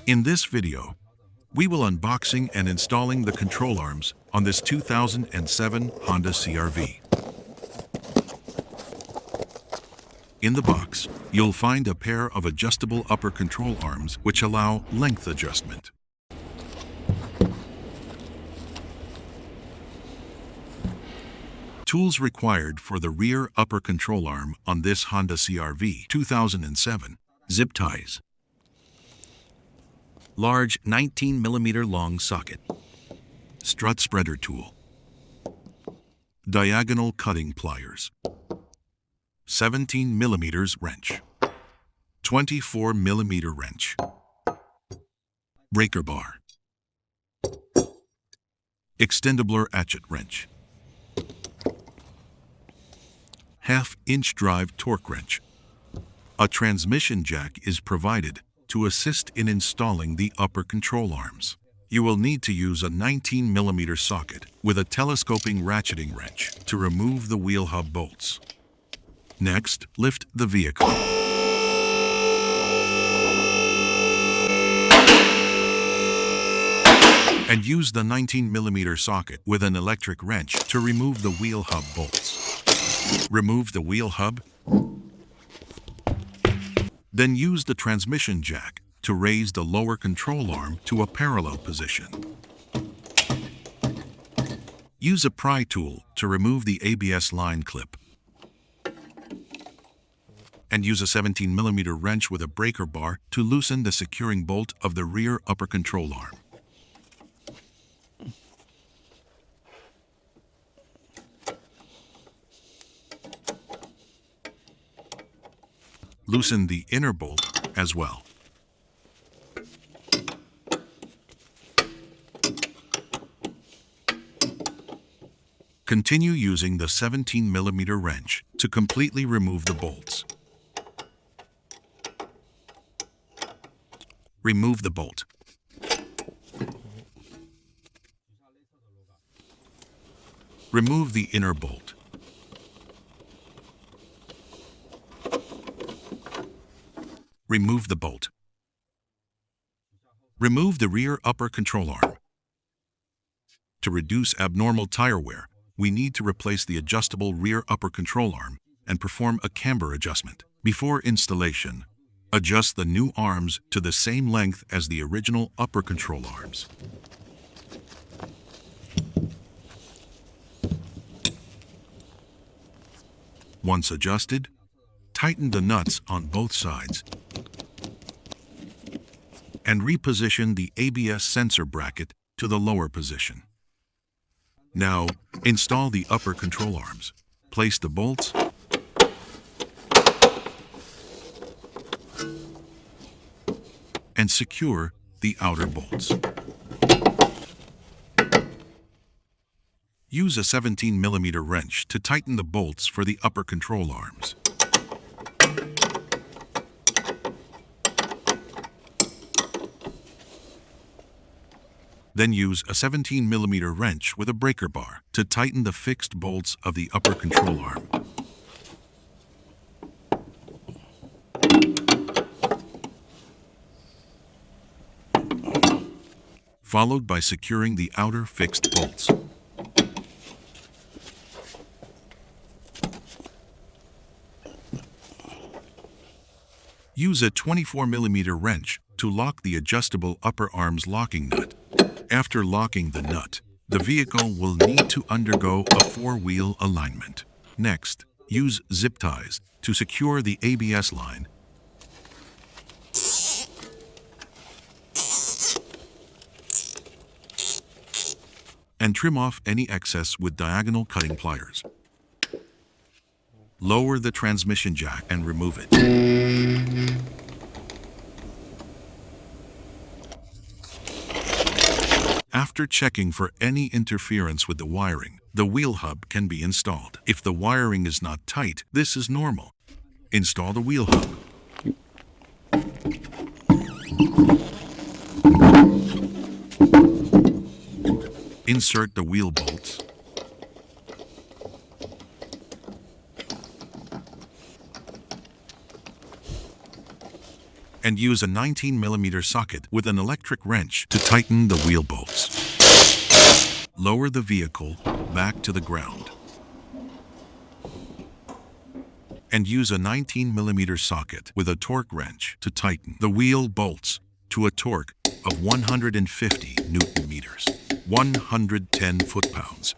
In this video, we will unboxing and installing the control arms on this 2007 Honda CR-V. In the box, you'll find a pair of adjustable upper control arms which allow length adjustment. Tools required for the rear upper control arm on this Honda CR-V 2007. Zip ties. Large 19mm long socket. Strut spreader tool. Diagonal cutting pliers. 17mm wrench. 24mm wrench. Breaker bar. Extendable ratchet wrench. 1/2-inch drive torque wrench. A transmission jack is provided to assist in installing the upper control arms. You will need to use a 19mm socket with a telescoping ratcheting wrench to remove the wheel hub bolts. Next, lift the vehicle. And use the 19mm socket with an electric wrench to remove the wheel hub bolts. Remove the wheel hub. Then use the transmission jack to raise the lower control arm to a parallel position. Use a pry tool to remove the ABS line clip. And use a 17mm wrench with a breaker bar to loosen the securing bolt of the rear upper control arm. Loosen the inner bolt as well. Continue using the 17mm wrench to completely remove the bolts. Remove the bolt. Remove the inner bolt. Remove the bolt. Remove the rear upper control arm. To reduce abnormal tire wear, we need to replace the adjustable rear upper control arm and perform a camber adjustment. Before installation, adjust the new arms to the same length as the original upper control arms. Once adjusted, tighten the nuts on both sides and reposition the ABS sensor bracket to the lower position. Now, install the upper control arms. Place the bolts and secure the outer bolts. Use a 17mm wrench to tighten the bolts for the upper control arms. Then use a 17mm wrench with a breaker bar to tighten the fixed bolts of the upper control arm. Followed by securing the outer fixed bolts. Use a 24mm wrench to lock the adjustable upper arms locking nut. After locking the nut, the vehicle will need to undergo a 4-wheel alignment. Next, use zip ties to secure the ABS line and trim off any excess with diagonal cutting pliers. Lower the transmission jack and remove it. After checking for any interference with the wiring, the wheel hub can be installed. If the wiring is not tight, this is normal. Install the wheel hub. Insert the wheel bolts. and use a 19mm socket with an electric wrench to tighten the wheel bolts. Lower the vehicle back to the ground and use a 19mm socket with a torque wrench to tighten the wheel bolts to a torque of 150 Newton meters, 110 foot-pounds.